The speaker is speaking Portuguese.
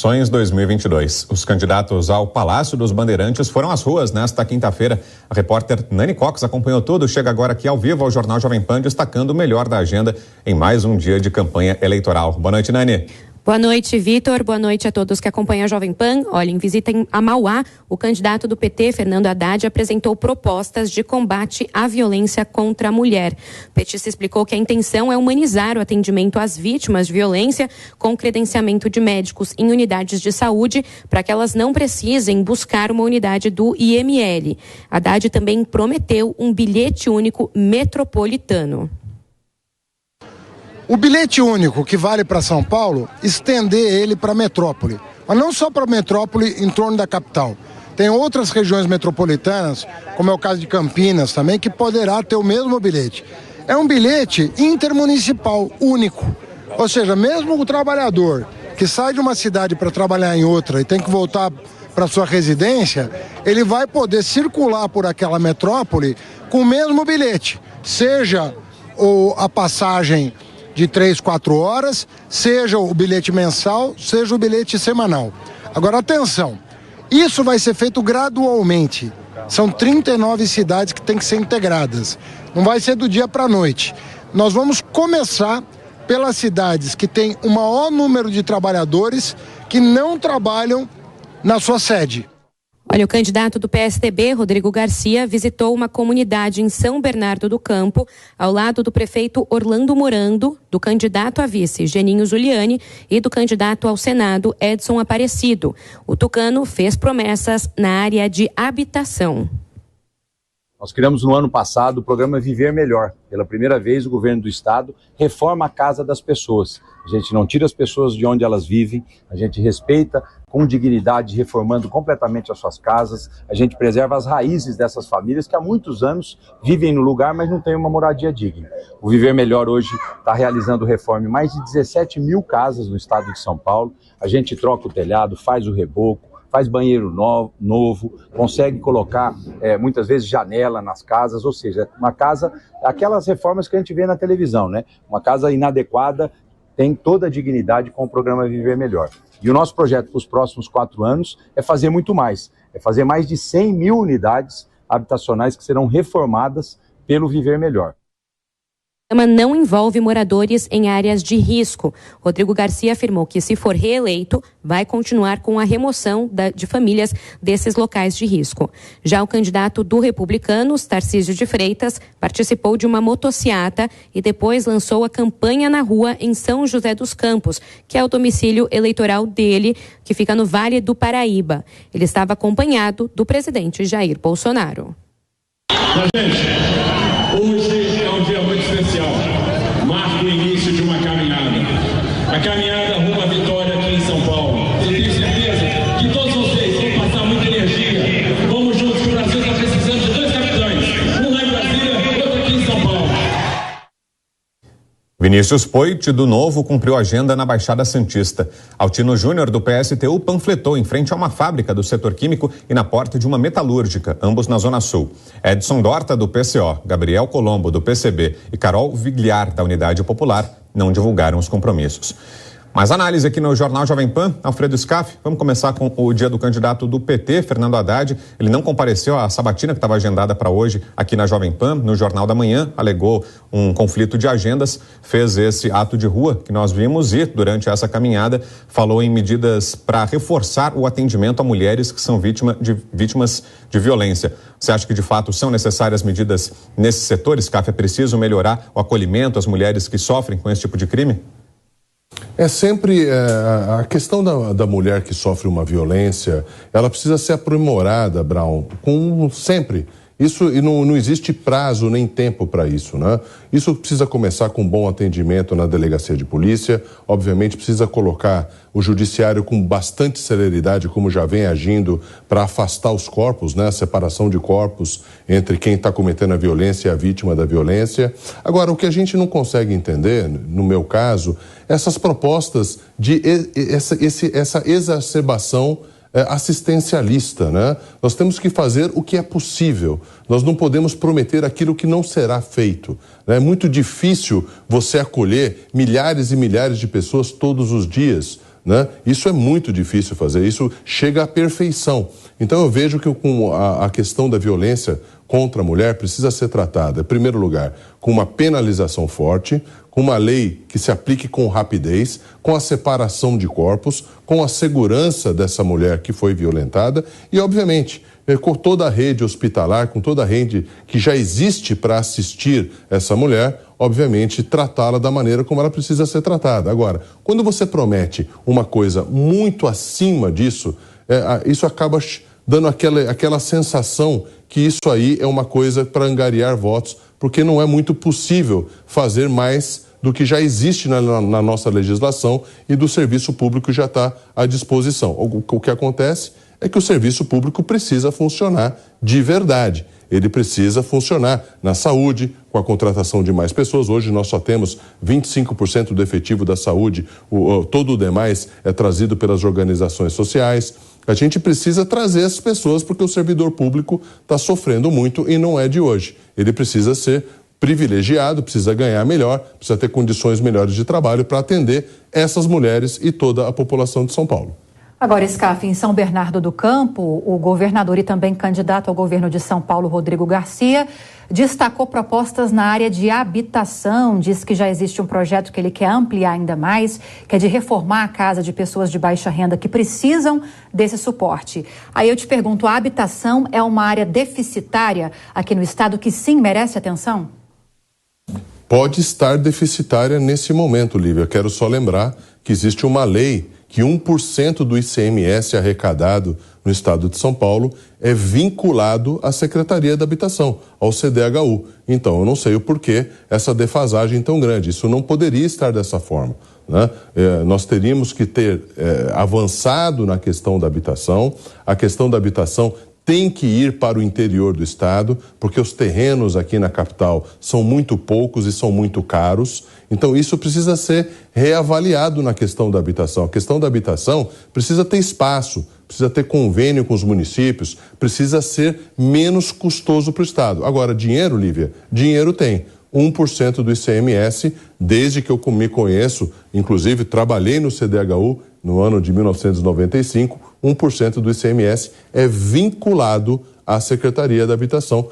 Eleições 2022. Os candidatos ao Palácio dos Bandeirantes foram às ruas nesta quinta-feira. A repórter Nani Cox acompanhou tudo, chega agora aqui ao vivo ao Jornal Jovem Pan, destacando o melhor da agenda em mais um dia de campanha eleitoral. Boa noite, Nani. Boa noite, Vitor. Boa noite a todos que acompanham a Jovem Pan. Olha, em visita a Mauá, o candidato do PT, Fernando Haddad, apresentou propostas de combate à violência contra a mulher. O petista explicou que a intenção é humanizar o atendimento às vítimas de violência com credenciamento de médicos em unidades de saúde para que elas não precisem buscar uma unidade do IML. Haddad também prometeu um bilhete único metropolitano. O bilhete único que vale para São Paulo, estender ele para a metrópole. Mas não só para a metrópole em torno da capital. Tem outras regiões metropolitanas, como é o caso de Campinas também, que poderá ter o mesmo bilhete. É um bilhete intermunicipal único. Ou seja, mesmo o trabalhador que sai de uma cidade para trabalhar em outra e tem que voltar para sua residência, ele vai poder circular por aquela metrópole com o mesmo bilhete. Seja a passagem de 3, 4 horas, seja o bilhete mensal, seja o bilhete semanal. Agora, atenção, isso vai ser feito gradualmente. São 39 cidades que têm que ser integradas. Não vai ser do dia para a noite. Nós vamos começar pelas cidades que têm o maior número de trabalhadores que não trabalham na sua sede. Olha, o candidato do PSDB, Rodrigo Garcia, visitou uma comunidade em São Bernardo do Campo, ao lado do prefeito Orlando Morando, do candidato a vice, Geninho Zuliani, e do candidato ao Senado, Edson Aparecido. O tucano fez promessas na área de habitação. Nós criamos no ano passado o programa Viver Melhor. Pela primeira vez, o governo do estado reforma a casa das pessoas. A gente não tira as pessoas de onde elas vivem, a gente respeita com dignidade, reformando completamente as suas casas. A gente preserva as raízes dessas famílias que há muitos anos vivem no lugar, mas não têm uma moradia digna. O Viver Melhor hoje está realizando reforma em mais de 17 mil casas no estado de São Paulo. A gente troca o telhado, faz o reboco, faz banheiro novo, consegue colocar muitas vezes janela nas casas, ou seja, uma casa, aquelas reformas que a gente vê na televisão, né? Uma casa inadequada tem toda a dignidade com o programa Viver Melhor. E o nosso projeto para os próximos 4 anos é fazer muito mais, é fazer mais de 100 mil unidades habitacionais que serão reformadas pelo Viver Melhor. O programa não envolve moradores em áreas de risco. Rodrigo Garcia afirmou que, se for reeleito, vai continuar com a remoção de famílias desses locais de risco. Já o candidato do Republicanos, Tarcísio de Freitas, participou de uma motociata e depois lançou a campanha na rua em São José dos Campos, que é o domicílio eleitoral dele, que fica no Vale do Paraíba. Ele estava acompanhado do presidente Jair Bolsonaro. Hoje é um dia muito especial, marca o início de uma caminhada. A caminhada rumo à vitória aqui em São Paulo. Eu tenho certeza que todos vocês vão passar muita energia. Vamos juntos, que o Brasil está precisando de 2 capitães. Um lá em Brasília, outro aqui em São Paulo. Vinícius Poit, do Novo, cumpriu agenda na Baixada Santista. Altino Júnior, do PSTU, panfletou em frente a uma fábrica do setor químico e na porta de uma metalúrgica, ambos na Zona Sul. Edson Dorta, do PCO, Gabriel Colombo, do PCB e Carol Vigliar, da Unidade Popular, não divulgaram os compromissos. Mais análise aqui no Jornal Jovem Pan, Alfredo Scaff. Vamos começar com o dia do candidato do PT, Fernando Haddad. Ele não compareceu à sabatina que estava agendada para hoje aqui na Jovem Pan, no Jornal da Manhã, alegou um conflito de agendas, fez esse ato de rua que nós vimos e, durante essa caminhada, falou em medidas para reforçar o atendimento a mulheres que são vítimas de violência. Você acha que, de fato, são necessárias medidas nesse setor, Scaff? É preciso melhorar o acolhimento às mulheres que sofrem com esse tipo de crime? É sempre a questão da mulher que sofre uma violência, ela precisa ser aprimorada, Brown, com sempre. Isso, e não existe prazo nem tempo para isso, né? Isso precisa começar com bom atendimento na delegacia de polícia, obviamente precisa colocar o judiciário com bastante celeridade, como já vem agindo, para afastar os corpos, né? A separação de corpos entre quem está cometendo a violência e a vítima da violência. Agora, o que a gente não consegue entender, no meu caso, essas propostas de essa exacerbação assistencialista, né? Nós temos que fazer o que é possível. Nós não podemos prometer aquilo que não será feito. É muito difícil você acolher milhares e milhares de pessoas todos os dias né? Isso é muito difícil fazer, isso chega à perfeição. Então eu vejo que a questão da violência contra a mulher precisa ser tratada, em primeiro lugar, com uma penalização forte, com uma lei que se aplique com rapidez, com a separação de corpos, com a segurança dessa mulher que foi violentada e, obviamente, com toda a rede hospitalar, com toda a rede que já existe para assistir essa mulher, obviamente, tratá-la da maneira como ela precisa ser tratada. Agora, quando você promete uma coisa muito acima disso, isso acaba dando aquela sensação que isso aí é uma coisa para angariar votos, porque não é muito possível fazer mais do que já existe na nossa legislação e do serviço público já está à disposição. O que acontece é que o serviço público precisa funcionar de verdade. Ele precisa funcionar na saúde, com a contratação de mais pessoas. Hoje nós só temos 25% do efetivo da saúde, todo o demais é trazido pelas organizações sociais. A gente precisa trazer as pessoas porque o servidor público está sofrendo muito e não é de hoje. Ele precisa ser privilegiado, precisa ganhar melhor, precisa ter condições melhores de trabalho para atender essas mulheres e toda a população de São Paulo. Agora, Scaf, em São Bernardo do Campo, o governador e também candidato ao governo de São Paulo, Rodrigo Garcia, destacou propostas na área de habitação, diz que já existe um projeto que ele quer ampliar ainda mais, que é de reformar a casa de pessoas de baixa renda que precisam desse suporte. Aí eu te pergunto, a habitação é uma área deficitária aqui no estado que sim merece atenção? Pode estar deficitária nesse momento, Lívia. Quero só lembrar que existe uma lei que 1% do ICMS arrecadado no estado de São Paulo é vinculado à Secretaria da Habitação, ao CDHU. Então, eu não sei o porquê essa defasagem tão grande. Isso não poderia estar dessa forma, né? Nós teríamos que ter avançado na questão da habitação. A questão da habitação tem que ir para o interior do estado, porque os terrenos aqui na capital são muito poucos e são muito caros. Então isso precisa ser reavaliado na questão da habitação. A questão da habitação precisa ter espaço, precisa ter convênio com os municípios, precisa ser menos custoso para o estado. Agora, dinheiro, Lívia, dinheiro tem. 1% do ICMS, desde que eu me conheço, inclusive trabalhei no CDHU no ano de 1995, 1% do ICMS é vinculado à Secretaria da Habitação.